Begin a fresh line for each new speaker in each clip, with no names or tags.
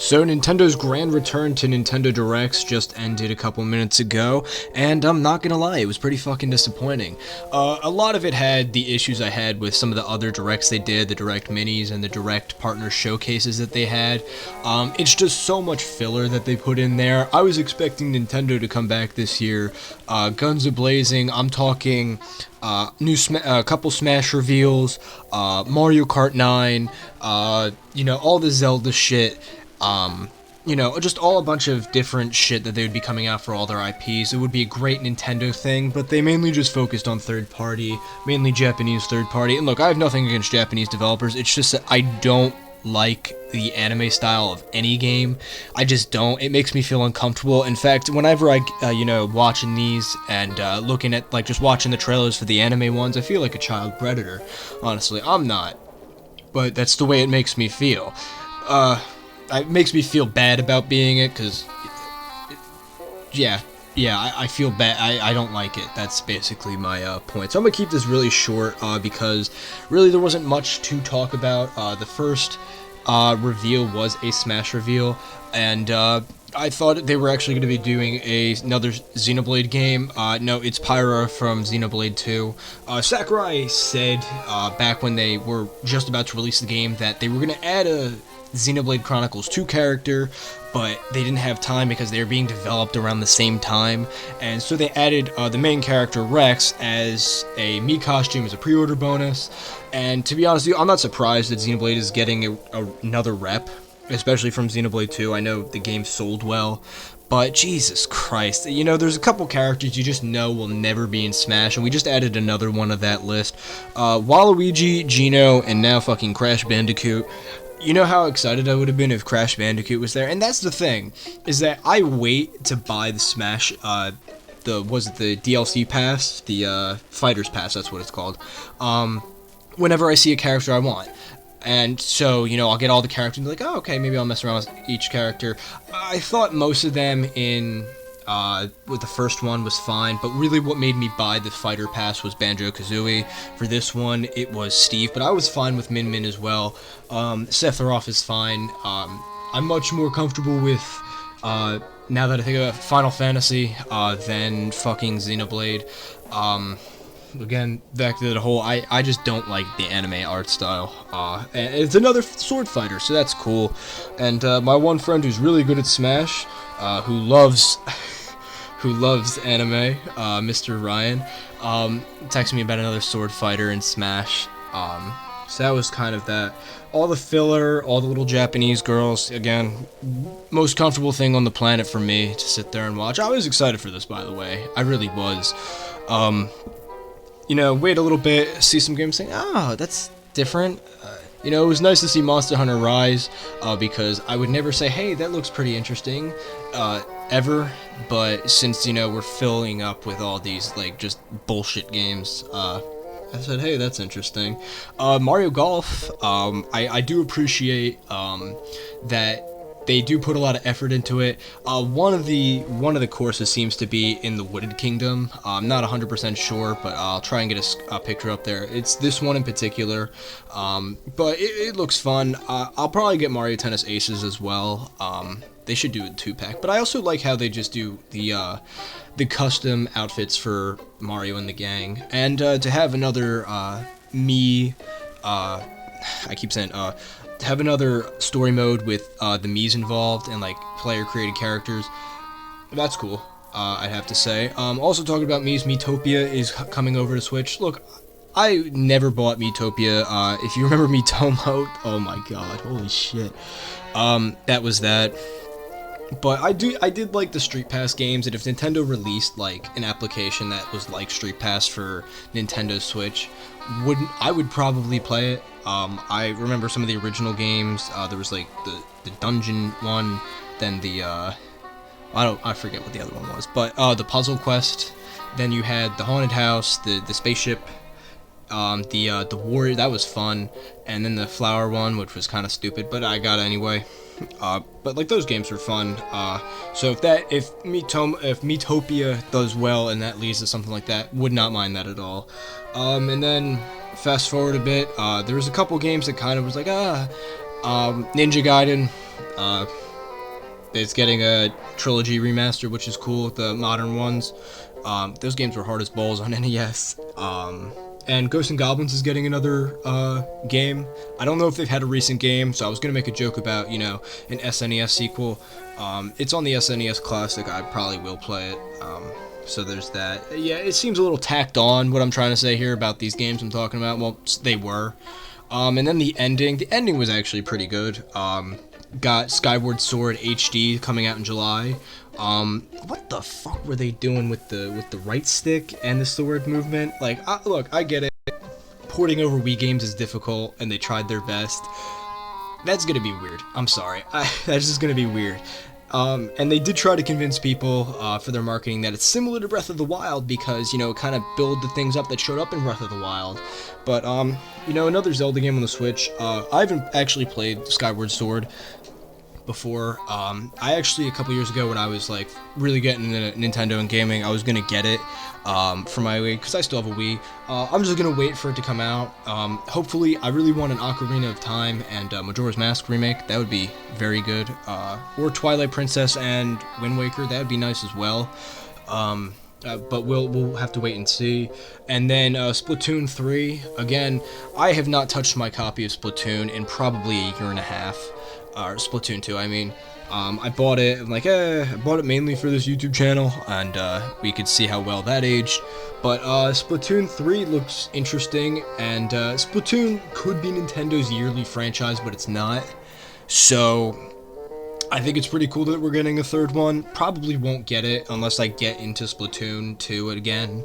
So Nintendo's grand return to Nintendo Directs just ended a couple minutes ago, and I'm not gonna lie, it was pretty fucking disappointing. A lot of it had the issues I had with some of the other Directs they did, the Direct Minis and the Direct Partner Showcases that they had. It's just so much filler that they put in there. I was expecting Nintendo to come back this year, guns a-blazing. I'm talking couple Smash reveals, Mario Kart 9, all the Zelda shit, just all a bunch of different shit that they would be coming out for all their IPs. It would be a great Nintendo thing, but they mainly just focused on third party, mainly Japanese third party. And look, I have nothing against Japanese developers, it's just that I don't like the anime style of any game. I just don't. It makes me feel uncomfortable. In fact, whenever I, watching these and looking at, just watching the trailers for the anime ones, I feel like a child predator. Honestly, I'm not. But that's the way it makes me feel. It makes me feel bad about being it, because, I feel bad. I don't like it. That's basically my point. So I'm going to keep this really short, because really there wasn't much to talk about. The first reveal was a Smash reveal, and I thought they were actually going to be doing another Xenoblade game. No, it's Pyra from Xenoblade 2. Sakurai said back when they were just about to release the game that they were going to add a Xenoblade Chronicles 2 character, but they didn't have time because they were being developed around the same time, and so they added the main character Rex as a Mii costume as a pre-order bonus. And to be honest with you, I'm not surprised that Xenoblade is getting another rep, especially from Xenoblade 2. I know the game sold well, but Jesus Christ, there's a couple characters you just know will never be in Smash, and we just added another one of that list. Waluigi, Geno, and now fucking Crash Bandicoot. You know how excited I would have been if Crash Bandicoot was there? And that's the thing, is that I wait to buy the Smash, the DLC pass? The, Fighter's Pass, that's what it's called. Whenever I see a character I want. And so, I'll get all the characters and be like, oh, okay, maybe I'll mess around with each character. I thought most of them with the first one was fine, but really what made me buy the Fighter Pass was Banjo-Kazooie. For this one, it was Steve, but I was fine with Min Min as well. Sephiroth is fine. I'm much more comfortable with, now that I think about Final Fantasy, than fucking Xenoblade. Again, back to the whole, I just don't like the anime art style. And it's another sword fighter, so that's cool. And my one friend who's really good at Smash, who loves anime, Mr. Ryan, texted me about another sword fighter in Smash. So that was kind of that. All the filler, all the little Japanese girls, again, most comfortable thing on the planet for me to sit there and watch. I was excited for this, by the way. I really was. Wait a little bit, see some games saying, that's different. It was nice to see Monster Hunter Rise, because I would never say, hey, that looks pretty interesting, ever, but since, we're filling up with all these, just bullshit games, I said, hey, that's interesting. Mario Golf, I do appreciate, that they do put a lot of effort into it. One of the courses seems to be in the Wooded Kingdom. I'm not 100% sure, but I'll try and get a picture up there. It's this one in particular, but it looks fun. I'll probably get Mario Tennis Aces as well. They should do a 2-pack, but I also like how they just do the custom outfits for Mario and the gang, and to have another I keep saying to have another story mode with the Mii's involved and player created characters. That's cool, I'd have to say. Also talking about Mii's, Miitopia is coming over to Switch. Look, I never bought Miitopia. If you remember Miitomo, oh my god, holy shit. That was that. But I did like the Street Pass games, and if Nintendo released an application that was like Street Pass for Nintendo Switch, I would probably play it. I remember some of the original games. There was the dungeon one, then the I forget what the other one was, but the Puzzle Quest. Then you had the Haunted House, the spaceship, the Warrior, that was fun, and then the Flower one, which was kind of stupid, but I got it anyway. But those games were fun. So if Miitopia does well and that leads to something like that, would not mind that at all. And then fast forward a bit, there was a couple games that kind of was Ninja Gaiden, it's getting a trilogy remaster, which is cool. The modern ones, those games were hard as balls on NES. And Ghosts and Goblins is getting another game. I don't know if they've had a recent game, so I was gonna make a joke about, you know, an SNES sequel. It's on the SNES Classic. I probably will play it. So there's that. Yeah, it seems a little tacked on, what I'm trying to say here about these games I'm talking about. Well, they were. And then the ending. The ending was actually pretty good. Got Skyward Sword HD coming out in July. What the fuck were they doing with the right stick and the sword movement? Like, look, I get it. Porting over Wii games is difficult, and they tried their best. That's gonna be weird. I'm sorry. That's just gonna be weird. And they did try to convince people for their marketing that it's similar to Breath of the Wild because, you know, kind of build the things up that showed up in Breath of the Wild. But, you know, another Zelda game on the Switch. I haven't actually played Skyward Sword before. I actually, a couple years ago when I was, like, really getting into Nintendo and gaming, I was going to get it for my Wii, because I still have a Wii. I'm just going to wait for it to come out. Hopefully, I really want an Ocarina of Time and Majora's Mask remake. That would be very good. Or Twilight Princess and Wind Waker. That would be nice as well. But we'll have to wait and see. And then Splatoon 3. Again, I have not touched my copy of Splatoon in probably a year and a half. Or Splatoon 2, I mean. I bought it, I'm like, I bought it mainly for this YouTube channel, and we could see how well that aged. But Splatoon 3 looks interesting, and Splatoon could be Nintendo's yearly franchise, but it's not. So I think it's pretty cool that we're getting a third one. Probably won't get it unless I get into Splatoon 2 again,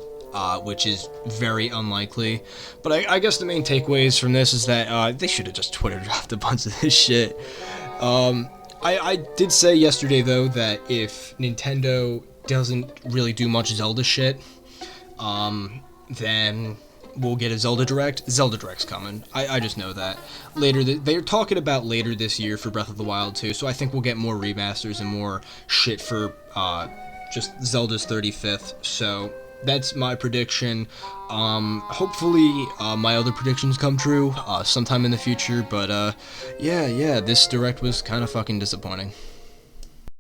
which is very unlikely. But I guess the main takeaways from this is that they should have just Twitter dropped a bunch of this shit. I did say yesterday, though, that if Nintendo doesn't really do much Zelda shit, then we'll get a Zelda Direct. Zelda Direct's coming. I just know that. They're talking about later this year for Breath of the Wild 2, so I think we'll get more remasters and more shit for just Zelda's 35th, so that's my prediction. Hopefully my other predictions come true sometime in the future, but yeah, this Direct was kind of fucking disappointing.